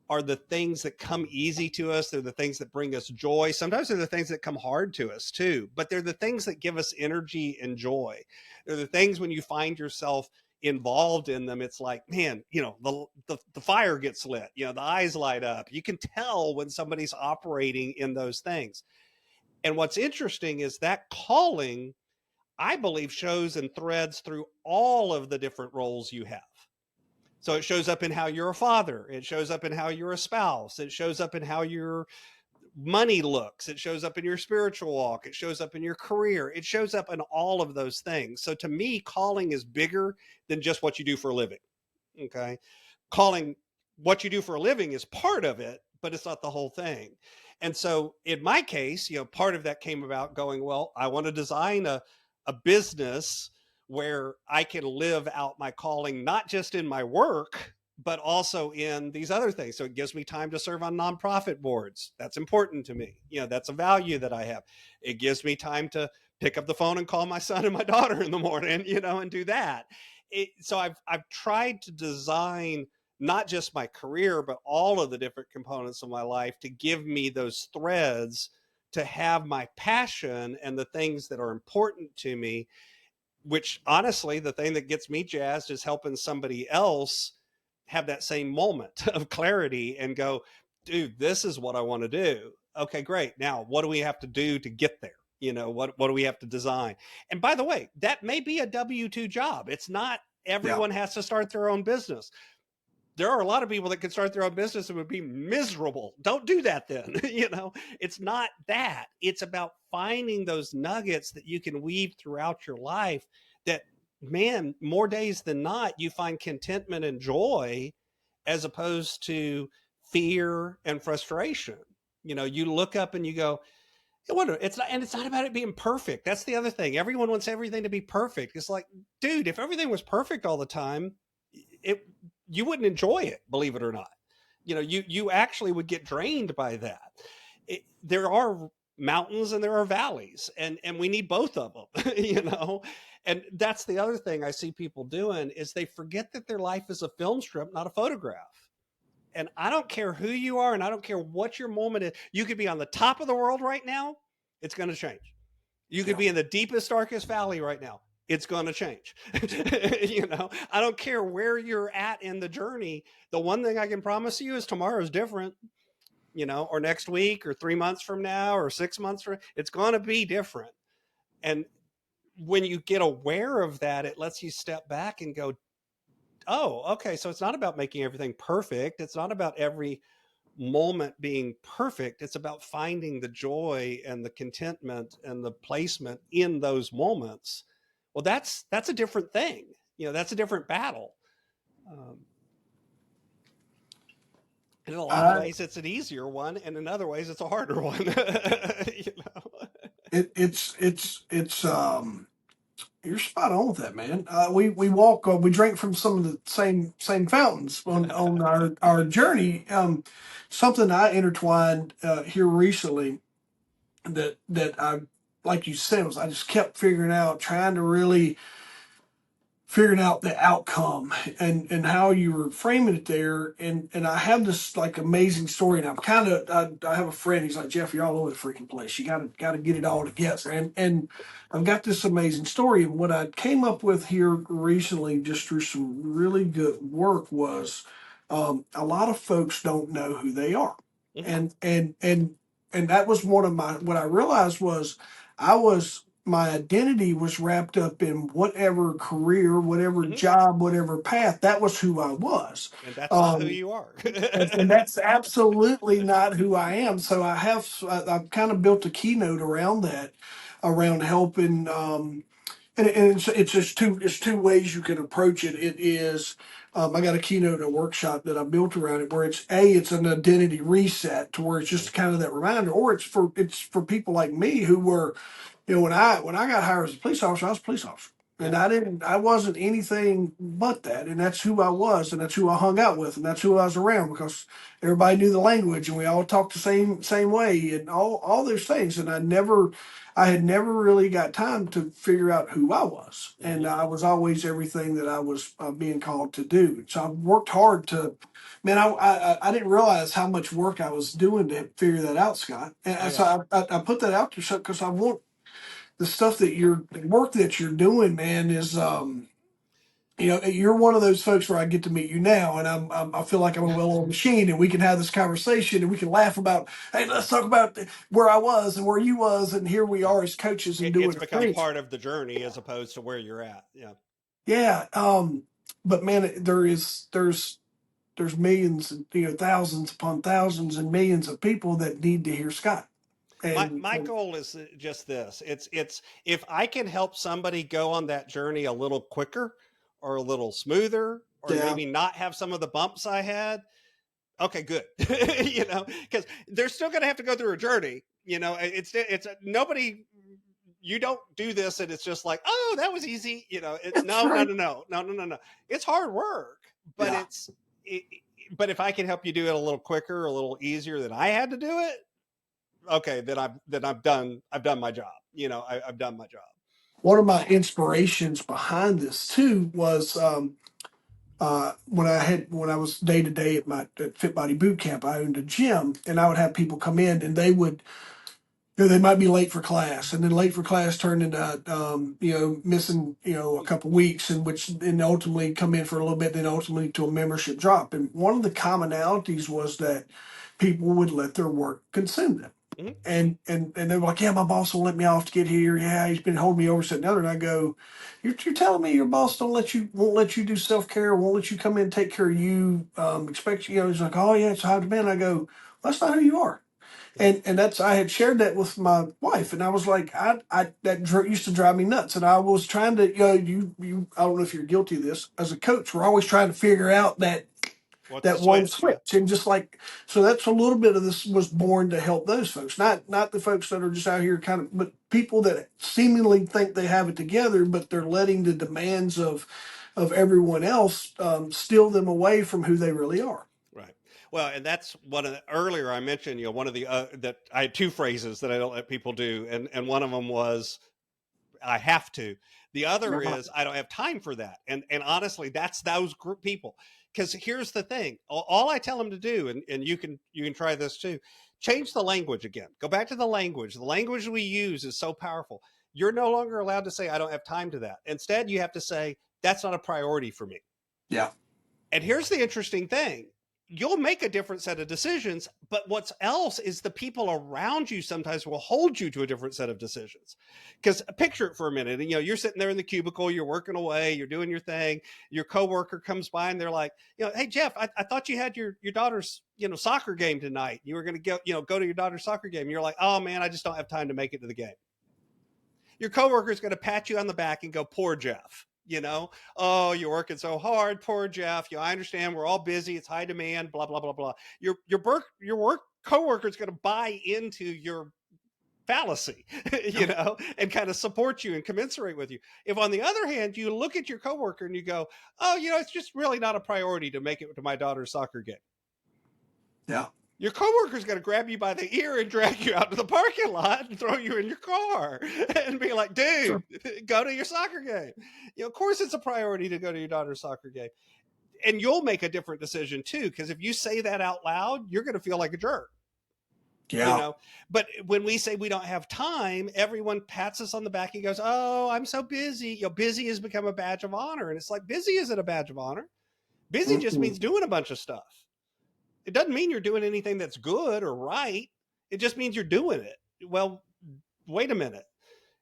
Speaker 2: are the things that come easy to us. They're the things that bring us joy. Sometimes they're the things that come hard to us too, but they're the things that give us energy and joy. They're the things when you find yourself involved in them, it's like, man, the fire gets lit, the eyes light up. You can tell when somebody's operating in those things. And what's interesting is that calling, I believe, shows and threads through all of the different roles you have. So it shows up in how you're a father. It shows up in how you're a spouse. It shows up in how your money looks. It shows up in your spiritual walk. It shows up in your career. It shows up in all of those things. So to me, calling is bigger than just what you do for a living. Okay. Calling, what you do for a living is part of it, but it's not the whole thing. And so in my case, part of that came about going, well, I want to design a business where I can live out my calling, not just in my work, but also in these other things. So it gives me time to serve on nonprofit boards. That's important to me. That's a value that I have. It gives me time to pick up the phone and call my son and my daughter in the morning, and do that. So I've tried to design not just my career, but all of the different components of my life to give me those threads to have my passion and the things that are important to me, which honestly, the thing that gets me jazzed is helping somebody else have that same moment of clarity and go, dude, this is what I want to do. Okay, great. Now, what do we have to do to get there? What do we have to design? And by the way, that may be a W-2 job. It's not everyone has to start their own business. There are a lot of people that could start their own business and would be miserable. Don't do that then. It's not that. It's about finding those nuggets that you can weave throughout your life that, man, more days than not, you find contentment and joy as opposed to fear and frustration. You look up and you go, it's not about it being perfect. That's the other thing. Everyone wants everything to be perfect. It's like, dude, if everything was perfect all the time, you wouldn't enjoy it, believe it or not. You actually would get drained by that. There are mountains and there are valleys, and we need both of them. And that's the other thing I see people doing is they forget that their life is a film strip, not a photograph. And I don't care who you are, and I don't care what your moment is. You could be on the top of the world right now. It's going to change. You could be in the deepest, darkest valley right now. It's going to change. I don't care where you're at in the journey. The one thing I can promise you is tomorrow's different, or next week or 3 months from now or 6 months from, it's going to be different. And when you get aware of that, it lets you step back and go, oh, okay. So it's not about making everything perfect. It's not about every moment being perfect. It's about finding the joy and the contentment and the placement in those moments. Well, that's a different thing. That's a different battle. In a lot of ways, it's an easier one, and in other ways, it's a harder one.
Speaker 1: It's You're spot on with that, man. We walk, we drink from some of the same fountains on our journey. Something I intertwined here recently that I, like you said, was I just kept figuring out, trying to really figuring out the outcome and how you were framing it there. And I have this like amazing story, and I'm kind of I have a friend. He's like, Jeff, you're all over the freaking place. You gotta get it all together. And I've got this amazing story. And what I came up with here recently, just through some really good work, was a lot of folks don't know who they are,
Speaker 2: Mm-hmm.
Speaker 1: and that was one of my, what I realized was I was, my identity was wrapped up in whatever career, whatever
Speaker 2: Mm-hmm.
Speaker 1: job, whatever path. That was who I was.
Speaker 2: And that's not who
Speaker 1: Um,
Speaker 2: you are.
Speaker 1: and that's absolutely not who I am. So I've kind of built a keynote around that, around helping. And it's just two ways you can approach it. It is, I got a keynote, a workshop that I built around it, where it's an identity reset, to where it's just kind of that reminder, or it's for people like me who were, when I got hired as a police officer, I was a police officer.
Speaker 2: Yeah.
Speaker 1: And I wasn't anything but that. And that's who I was, and that's who I hung out with, and that's who I was around, because everybody knew the language and we all talked the same way, and all those things. And I had never really got time to figure out who I was.
Speaker 2: Mm-hmm.
Speaker 1: And I was always everything that I was being called to do. So I worked hard to, man, I didn't realize how much work I was doing to figure that out, Scott.
Speaker 2: Oh,
Speaker 1: And
Speaker 2: yeah.
Speaker 1: so I put that out there because I want the stuff the work that you're doing, man, is, you're one of those folks where I get to meet you now, and I feel like I'm a well-oiled machine, and we can have this conversation, and we can laugh about, hey, let's talk about where I was and where you was, and here we
Speaker 2: Yeah.
Speaker 1: are as coaches and doing
Speaker 2: It's
Speaker 1: a
Speaker 2: become
Speaker 1: thing.
Speaker 2: part of the journey as opposed to where you're at. Yeah.
Speaker 1: Yeah, but man, there's millions, thousands upon thousands and millions of people that need to hear Scott,
Speaker 2: My
Speaker 1: and
Speaker 2: goal is just this. It's if I can help somebody go on that journey a little quicker or a little smoother, or
Speaker 1: yeah,
Speaker 2: maybe not have some of the bumps I had, okay, good. Because they're still going to have to go through a journey. It's nobody. You don't do this and it's just like, oh, that was easy.
Speaker 1: that's
Speaker 2: No, no,
Speaker 1: right.
Speaker 2: no, no, no, no, no, no. It's hard work, but
Speaker 1: Yeah.
Speaker 2: it, but if I can help you do it a little quicker, a little easier than I had to do it, okay, I've done my job. I've done my job.
Speaker 1: One of my inspirations behind this too was, when I was day to day at Fit Body Boot Camp. I owned a gym, and I would have people come in, and they would, they might be late for class, and then late for class turned into, missing, a couple weeks, and which then ultimately come in for a little bit, then ultimately to a membership drop. And one of the commonalities was that people would let their work consume them.
Speaker 2: Mm-hmm.
Speaker 1: And they're like, yeah, my boss will let me off to get here. Yeah, he's been holding me over, sitting other. And I go, you're telling me your boss won't let you do self care, won't let you come in and take care of you, expect you. He's like, oh yeah, it's high demand. I go, that's not who you are.
Speaker 2: Yeah.
Speaker 1: And that's, I had shared that with my wife, and I was like, used to drive me nuts. And I was trying to, I don't know if you're guilty of this as a coach. We're always trying to figure out
Speaker 2: What's the
Speaker 1: that one
Speaker 2: switch? Yeah.
Speaker 1: switch, and just like, so that's a little bit of this was born to help those folks, not the folks that are just out here kind of, but people that seemingly think they have it together, but they're letting the demands of everyone else steal them away from who they really are.
Speaker 2: Right. Well, and that's one of the, earlier I mentioned, one of the that I had two phrases that I don't let people do, and one of them was I have to. The other
Speaker 1: Right.
Speaker 2: is I don't have time for that. And honestly, that's those group people. Because here's the thing: all I tell them to do, and you can try this too. Change the language again. Go back to the language. The language we use is so powerful. You're no longer allowed to say I don't have time to that. Instead, you have to say that's not a priority for me.
Speaker 1: Yeah.
Speaker 2: And here's the interesting thing. You'll make a different set of decisions, but what's else is the people around you sometimes will hold you to a different set of decisions. Because picture it for a minute, and you're sitting there in the cubicle, you're working away, you're doing your thing. Your coworker comes by and they're like, hey Jeff, I thought you had your daughter's soccer game tonight. You were going to go to your daughter's soccer game. And you're like, oh man, I just don't have time to make it to the game. Your coworker is going to pat you on the back and go, poor Jeff. Oh, you're working so hard, poor Jeff. I understand we're all busy. It's high demand, blah, blah, blah, blah. Your work coworker is going to buy into your fallacy, and kind of support you and commensurate with you. If on the other hand, you look at your coworker and you go, oh, it's just really not a priority to make it to my daughter's soccer game.
Speaker 1: Yeah.
Speaker 2: Your coworker's going to grab you by the ear and drag you out to the parking lot and throw you in your car and be like, dude, sure, go to your soccer game. Of course it's a priority to go to your daughter's soccer game. And you'll make a different decision too, because if you say that out loud, you're going to feel like a jerk.
Speaker 1: Yeah.
Speaker 2: But when we say we don't have time, everyone pats us on the back and goes, oh, I'm so busy. Busy has become a badge of honor. And it's like, busy isn't a badge of honor. Busy just means doing a bunch of stuff. It doesn't mean you're doing anything that's good or right. It just means you're doing it. Well, wait a minute.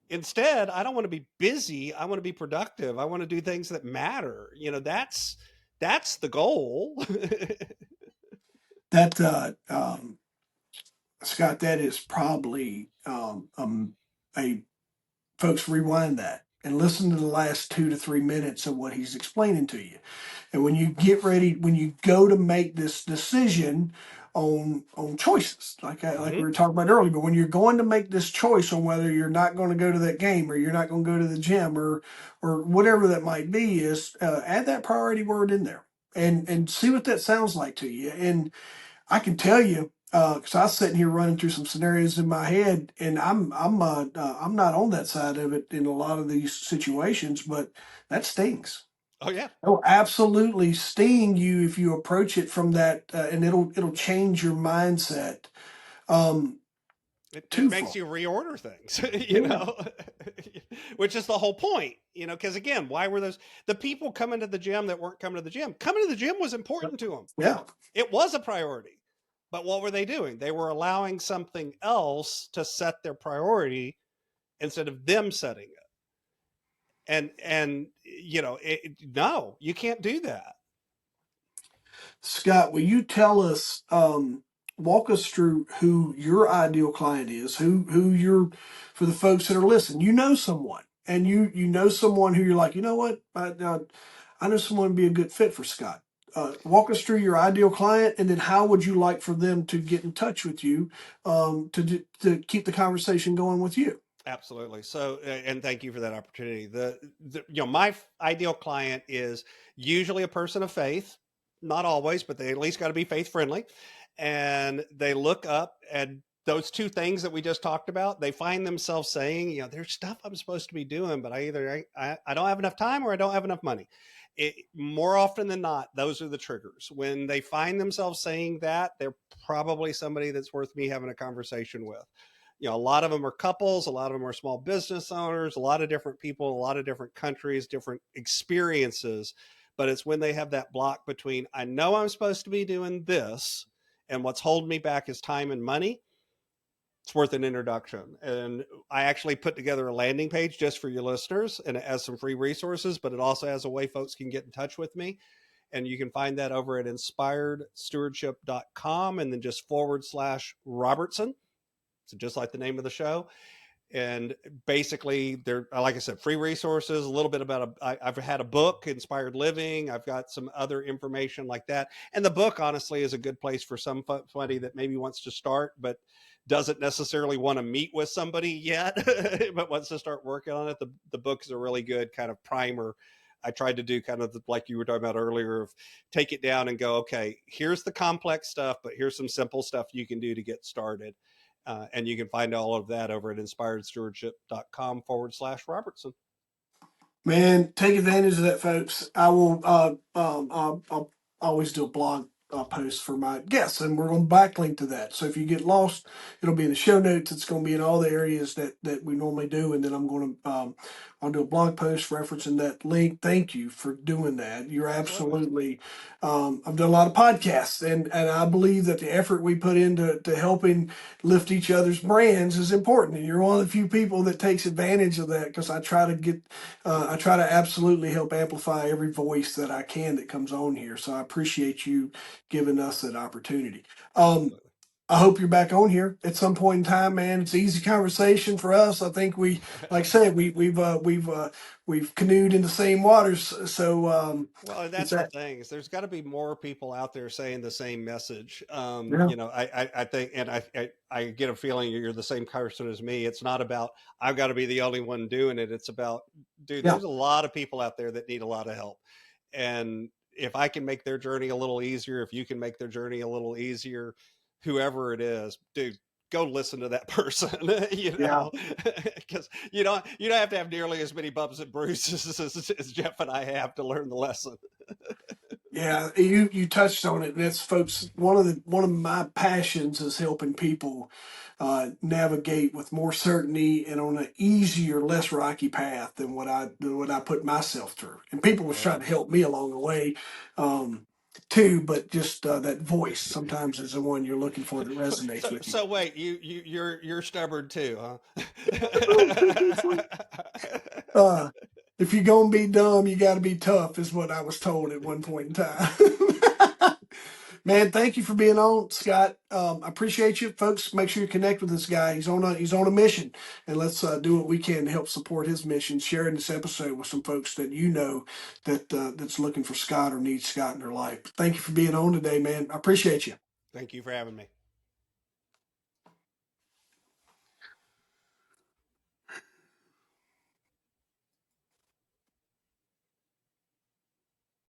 Speaker 2: Instead, I don't want to be busy. I want to be productive. I want to do things that matter. That's the goal.
Speaker 1: That Scott, that is probably a folks rewind that and listen to the last 2 to 3 minutes of what he's explaining to you. And when you get ready, when you go to make this decision on choices, like we were talking about earlier, but when you're going to make this choice on whether you're not going to go to that game or you're not going to go to the gym or whatever that might be, is add that priority word in there and see what that sounds like to you. And I can tell you, because I was sitting here running through some scenarios in my head, and I'm not on that side of it in a lot of these situations, but that stings.
Speaker 2: Oh yeah,
Speaker 1: it'll absolutely sting you if you approach it from that, and it'll change your mindset.
Speaker 2: It makes you reorder things, which is the whole point, because again, why were the people coming to the gym that weren't coming to the gym? Coming to the gym was important to them.
Speaker 1: Yeah.
Speaker 2: It was a priority. But what were they doing? They were allowing something else to set their priority instead of them setting it. And no, you can't do that.
Speaker 1: Scott, will you tell us, walk us through who your ideal client is, who you're, for the folks that are listening, someone, and you know someone who you're like, you know what, I know someone would be a good fit for Scott. Walk us through your ideal client, and then how would you like for them to get in touch with you, to keep the conversation going with you?
Speaker 2: Absolutely. So, and thank you for that opportunity. My ideal client is usually a person of faith, not always, but they at least got to be faith friendly. And they look up and those two things that we just talked about, they find themselves saying, there's stuff I'm supposed to be doing, but I don't have enough time or I don't have enough money. More often than not, those are the triggers. When they find themselves saying that, they're probably somebody that's worth me having a conversation with. A lot of them are couples, a lot of them are small business owners, a lot of different people, a lot of different countries, different experiences. But it's when they have that block between, I know I'm supposed to be doing this, and what's holding me back is time and money. It's worth an introduction. And I actually put together a landing page just for your listeners, and it has some free resources, but it also has a way folks can get in touch with me. And you can find that over at inspiredstewardship.com and then just /Robertson. So just like the name of the show. And basically they're, like I said, free resources, a little bit about, I've had a book, Inspired Living. I've got some other information like that. And the book honestly is a good place for somebody that maybe wants to start, but doesn't necessarily want to meet with somebody yet, but wants to start working on it. The book is a really good kind of primer. I tried to do kind of like you were talking about earlier, of take it down and go, okay, here's the complex stuff, but here's some simple stuff you can do to get started. And you can find all of that over at inspiredstewardship.com /Robertson.
Speaker 1: Man, take advantage of that, folks. I will. I'll always do a blog post for my guests, and we're going to backlink to that. So if you get lost, it'll be in the show notes. It's going to be in all the areas that we normally do, and then I'm going to I'll do a blog post referencing that link. Thank you for doing that. You're absolutely. I've done a lot of podcasts, and I believe that the effort we put into helping lift each other's brands is important, and you're one of the few people that takes advantage of that, because I try to absolutely help amplify every voice that I can that comes on here. So I appreciate you giving us that opportunity. I hope you're back on here at some point in time, man. It's an easy conversation for us. I think we, like I said, we've canoed in the same waters. So
Speaker 2: Well, and
Speaker 1: it's
Speaker 2: that's the
Speaker 1: that.
Speaker 2: thing is there's got to be more people out there saying the same message.
Speaker 1: Yeah,
Speaker 2: I think, and I get a feeling you're the same person as me. It's not about I've got to be the only one doing it. It's about, dude,
Speaker 1: yeah,
Speaker 2: there's a lot of people out there that need a lot of help, and if I can make their journey a little easier, if you can make their journey a little easier, whoever it is, dude, go listen to that person,
Speaker 1: yeah.
Speaker 2: because you don't have to have nearly as many bumps and bruises as Jeff and I have to learn the lesson.
Speaker 1: Yeah, you touched on it. And that's folks. One of my passions is helping people navigate with more certainty and on an easier, less rocky path than what I put myself through. And people was
Speaker 2: Yeah.
Speaker 1: trying to help me along the way, um, too. But just that voice sometimes is the one you're looking for that resonates
Speaker 2: So
Speaker 1: with you.
Speaker 2: so wait, you're stubborn too,
Speaker 1: Seriously.
Speaker 2: huh?
Speaker 1: Uh, if you're gonna be dumb, you got to be tough, is what I was told at one point in time. Man, thank you for being on, Scott. I appreciate you, folks. Make sure you connect with this guy. He's on a mission, and let's do what we can to help support his mission. Sharing this episode with some folks that that's looking for Scott or needs Scott in their life. Thank you for being on today, man. I appreciate you.
Speaker 2: Thank you for having me.